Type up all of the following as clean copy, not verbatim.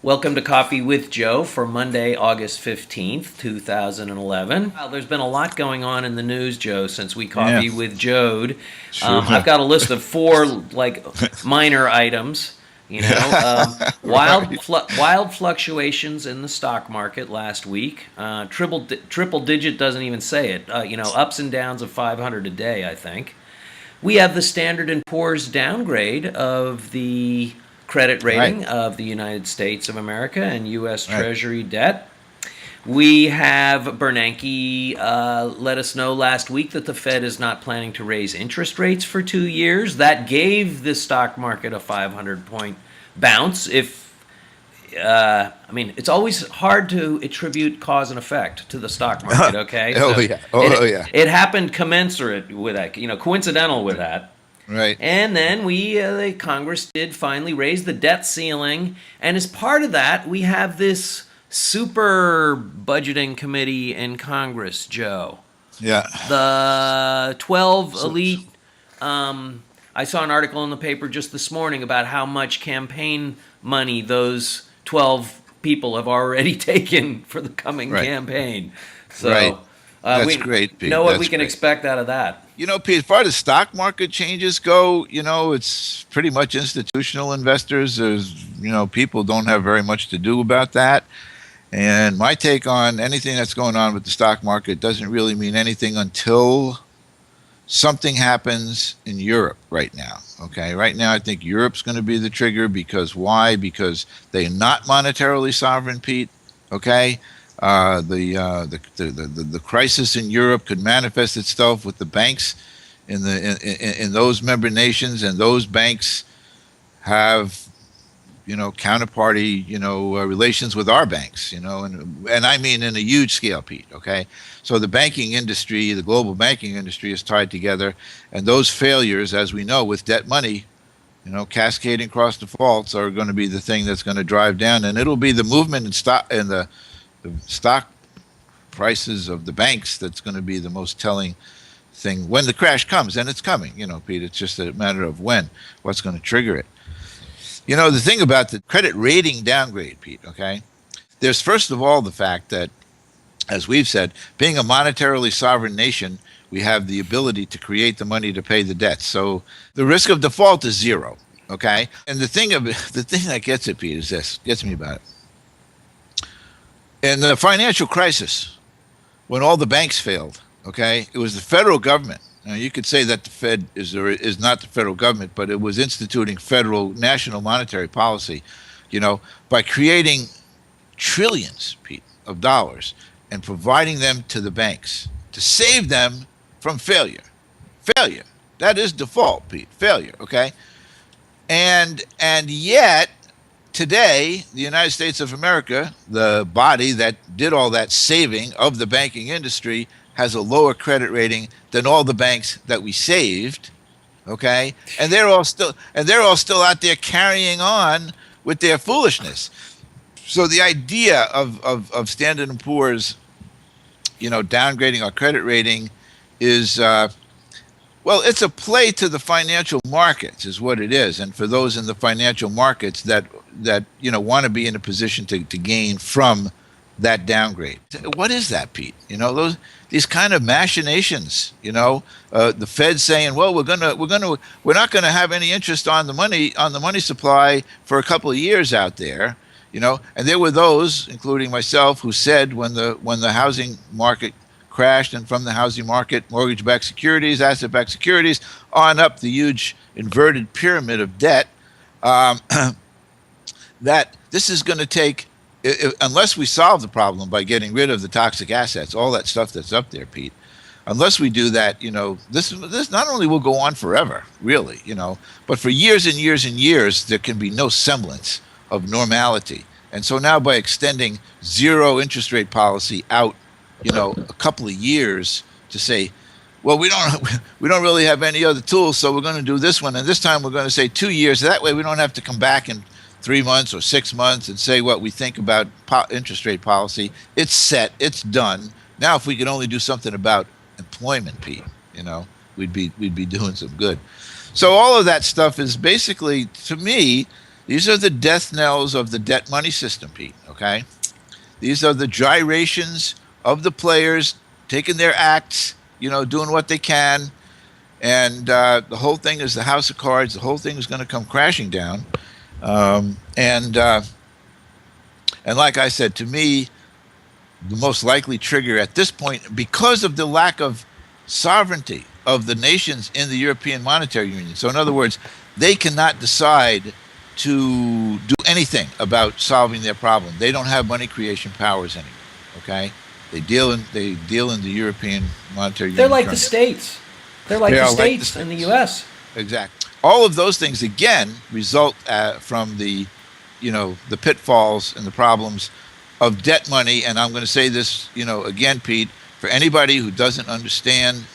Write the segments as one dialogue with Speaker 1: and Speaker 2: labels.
Speaker 1: Welcome to Coffee with Joe for Monday, August 15th, 2011. Well, there's been a lot going on in the news, Joe, since we coffee with Jode.
Speaker 2: Sure.
Speaker 1: I've got a list of four minor items.
Speaker 2: Right.
Speaker 1: Wild fluctuations in the stock market last week. Triple digit doesn't even say it. Ups and downs of 500 a day, I think. We have the Standard & Poor's downgrade of the credit rating
Speaker 2: Right.
Speaker 1: of the United States of America and U.S.
Speaker 2: Right.
Speaker 1: Treasury debt. We have Bernanke let us know last week that the Fed is not planning to raise interest rates for 2 years. That gave the stock market a 500-point bounce. It's always hard to attribute cause and effect to the stock market, okay?
Speaker 2: Oh yeah. Oh yeah.
Speaker 1: It happened commensurate with that, coincidental with that.
Speaker 2: Right.
Speaker 1: And then the Congress did finally raise the debt ceiling, and as part of that, we have this super budgeting committee in Congress, Joe.
Speaker 2: Yeah.
Speaker 1: The 12 elite. I saw an article in the paper just this morning about how much campaign money those 12 people have already taken for the coming campaign. So,
Speaker 2: Right. That's
Speaker 1: we
Speaker 2: great, Pete.
Speaker 1: know what
Speaker 2: That's
Speaker 1: we can
Speaker 2: great.
Speaker 1: expect out of that.
Speaker 2: Pete, as far as stock market changes go, it's pretty much institutional investors. There's, people don't have very much to do about that. And my take on anything that's going on with the stock market doesn't really mean anything until something happens in Europe right now. Okay, right now I think Europe's going to be the trigger because why? Because they're not monetarily sovereign, Pete. Okay, the crisis in Europe could manifest itself with the banks in those member nations, and those banks have counterparty relations with our banks, and I mean in a huge scale, Pete. Okay, so the banking industry, the global banking industry, is tied together, and those failures, as we know, with debt money, cascading cross defaults are going to be the thing that's going to drive down, and it'll be the movement in stock and the stock prices of the banks that's going to be the most telling thing when the crash comes, and it's coming. Pete, it's just a matter of what's going to trigger it. The thing about the credit rating downgrade, Pete, okay, there's first of all the fact that, as we've said, being a monetarily sovereign nation, we have the ability to create the money to pay the debts. So the risk of default is zero, okay? And the thing that gets it, Pete, is this, gets me about it. In the financial crisis, when all the banks failed, okay, it was the federal government. Now, you could say that the Fed is not the federal government, but it was instituting federal national monetary policy, by creating trillions, Pete, of dollars and providing them to the banks to save them from failure. Failure. That is default, Pete. Failure, okay? And yet, today, the United States of America, the body that did all that saving of the banking industry, has a lower credit rating than all the banks that we saved, okay? And they're all still out there carrying on with their foolishness. So the idea of Standard & Poor's, downgrading our credit rating is, it's a play to the financial markets is what it is. And for those in the financial markets that want to be in a position to gain from that downgrade. What is that, Pete? These kind of machinations. The Fed saying, "Well, we're not gonna have any interest on the money supply for a couple of years out there." And there were those, including myself, who said when the housing market crashed, and from the housing market, mortgage-backed securities, asset-backed securities, on up the huge inverted pyramid of debt, that this is going to take. Unless we solve the problem by getting rid of the toxic assets, all that stuff that's up there, Pete, unless we do that, this not only will go on forever, really, but for years and years and years, there can be no semblance of normality. And so now by extending zero interest rate policy out, a couple of years to say, well, we don't really have any other tools, so we're going to do this one, and this time we're going to say 2 years. That way we don't have to come back in 3 months or 6 months and say what we think about interest rate policy. It's set. It's done. Now, if we could only do something about employment, Pete, we'd be doing some good. So all of that stuff is basically, to me, These are the death knells of the debt money system, Pete, okay? These are the gyrations of the players taking their acts, doing what they can. And the whole thing is the house of cards. The whole thing is going to come crashing down. And like I said, to me, the most likely trigger at this point, because of the lack of sovereignty of the nations in the European Monetary Union. So in other words, they cannot decide to do anything about solving their problem. They don't have money creation powers anymore. Okay, they deal in the European Monetary Union.
Speaker 1: They're like the states. They're like the states in the U.S.
Speaker 2: Exactly. All of those things again result from the pitfalls and the problems of debt money. And I'm going to say this, again, Pete, for anybody who doesn't understand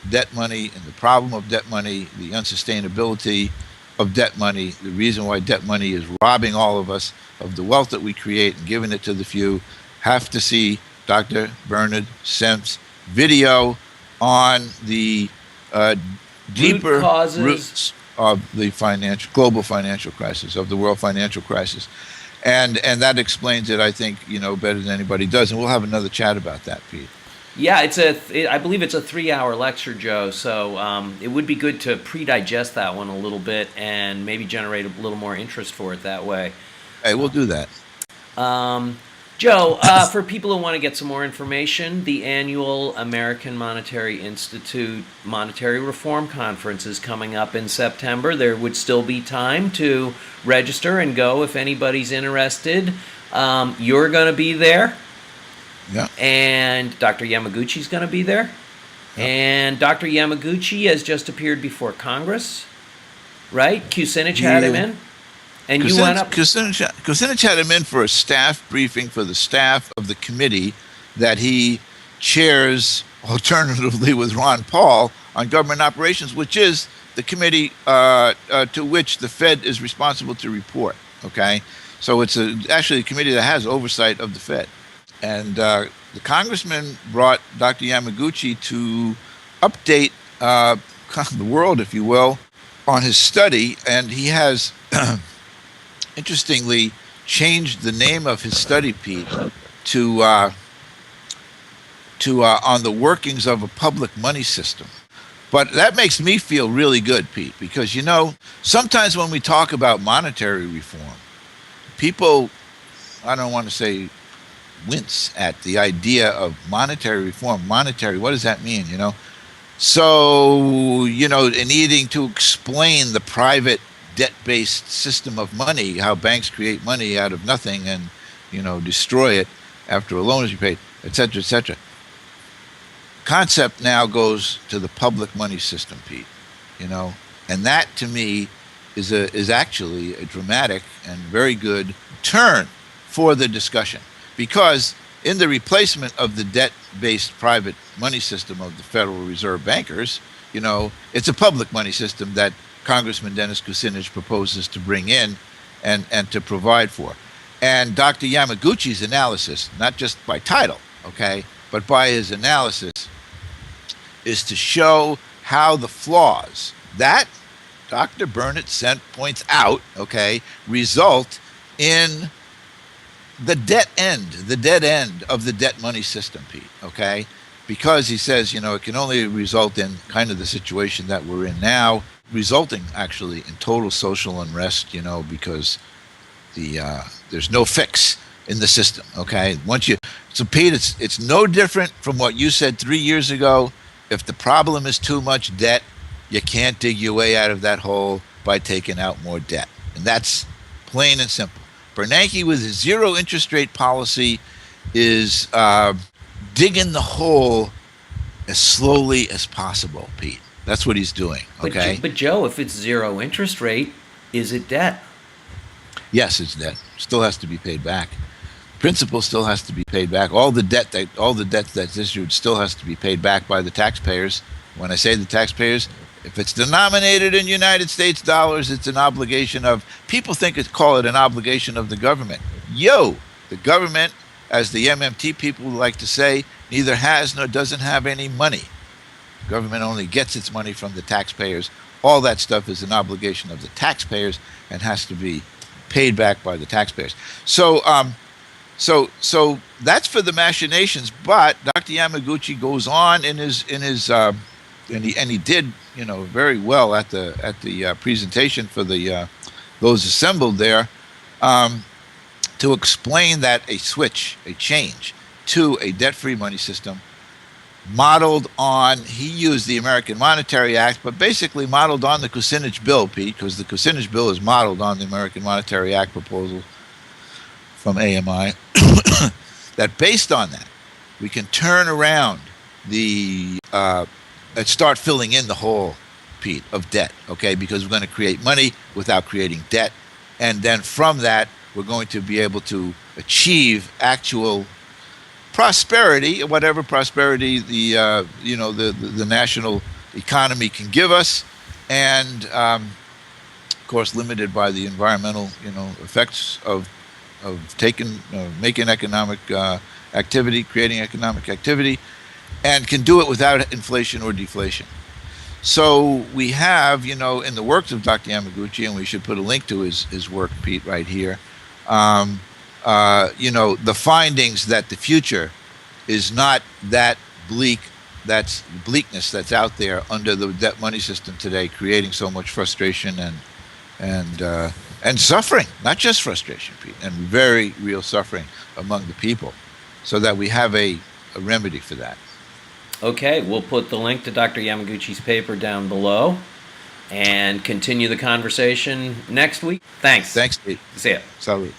Speaker 2: debt money and the problem of debt money, the unsustainability of debt money, the reason why debt money is robbing all of us of the wealth that we create and giving it to the few, have to see Dr. Bernard Semp's video on the deeper roots of the global financial crisis, of the world financial crisis. And that explains it, I think, better than anybody does. And we'll have another chat about that, Pete.
Speaker 1: Yeah, I believe it's a 3-hour lecture, Joe. So it would be good to pre-digest that one a little bit and maybe generate a little more interest for it that way.
Speaker 2: Hey, we'll do that.
Speaker 1: Joe, for people who want to get some more information, the annual American Monetary Institute Monetary Reform Conference is coming up in September. There would still be time to register and go if anybody's interested. You're going to be there.
Speaker 2: Yeah.
Speaker 1: And Dr. Yamaguchi's going to be there. Yeah. And Dr. Yamaguchi has just appeared before Congress, right? Kucinich had him in. And you went up.
Speaker 2: Kucinich had him in for a staff briefing for the staff of the committee that he chairs, alternatively with Ron Paul, on government operations, which is the committee to which the Fed is responsible to report. Okay, so it's actually a committee that has oversight of the Fed. And the congressman brought Dr. Yamaguchi to update the world, if you will, on his study. And he has, interestingly, changed the name of his study, Pete, to on the workings of a public money system. But that makes me feel really good, Pete, because, sometimes when we talk about monetary reform, people, I don't want to say wince at the idea of monetary reform. Monetary, what does that mean, So, needing to explain the private debt-based system of money, how banks create money out of nothing and, destroy it after a loan is repaid, et cetera, et cetera. Concept now goes to the public money system, Pete, and that to me is actually a dramatic and very good turn for the discussion. Because in the replacement of the debt-based private money system of the Federal Reserve bankers, it's a public money system that Congressman Dennis Kucinich proposes to bring in and to provide for. And Dr. Yamaguchi's analysis, not just by title, okay, but by his analysis, is to show how the flaws that Dr. Bernard Semp points out, okay, result in the dead end of the debt money system, Pete, okay? Because he says, it can only result in kind of the situation that we're in now, resulting actually in total social unrest, because there's no fix in the system, okay? So Pete, it's no different from what you said 3 years ago. If the problem is too much debt, you can't dig your way out of that hole by taking out more debt. And that's plain and simple. Bernanke, with his zero interest rate policy, is digging the hole as slowly as possible, Pete. That's what he's doing, okay?
Speaker 1: But Joe, if it's zero interest rate, is it debt?
Speaker 2: Yes, it's debt. Still has to be paid back. Principal still has to be paid back. All the debt that's issued still has to be paid back by the taxpayers. When I say the taxpayers, if it's denominated in United States dollars, it's an obligation of, people call it an obligation of the government. The government, as the MMT people like to say, neither has nor doesn't have any money. Government only gets its money from the taxpayers. All that stuff is an obligation of the taxpayers and has to be paid back by the taxpayers. So so that's for the machinations. But Dr. Yamaguchi goes on in his and he did, you know, very well at the presentation for the those assembled there, to explain that a change to a debt-free money system modeled on, he used the American Monetary Act, but basically modeled on the Kucinich bill, Pete, because the Kucinich bill is modeled on the American Monetary Act proposal from AMI, that based on that, we can turn around the, and start filling in the hole, Pete, of debt, okay? Because we're going to create money without creating debt. And then from that, we're going to be able to achieve actual prosperity, whatever prosperity the you know, the national economy can give us, and of course limited by the environmental, you know, effects of making economic activity, creating economic activity, and can do it without inflation or deflation. So we have, you know, in the works of Dr. Yamaguchi, and we should put a link to his work, Pete, right here. You know, the findings that the future is not that bleak, that's bleakness that's out there under the debt money system today, creating so much frustration and suffering, not just frustration, Pete, and very real suffering among the people, so that we have a remedy for that.
Speaker 1: Okay, we'll put the link to Dr. Yamaguchi's paper down below and continue the conversation next week. Thanks.
Speaker 2: Thanks, Pete.
Speaker 1: See ya.
Speaker 2: Salud.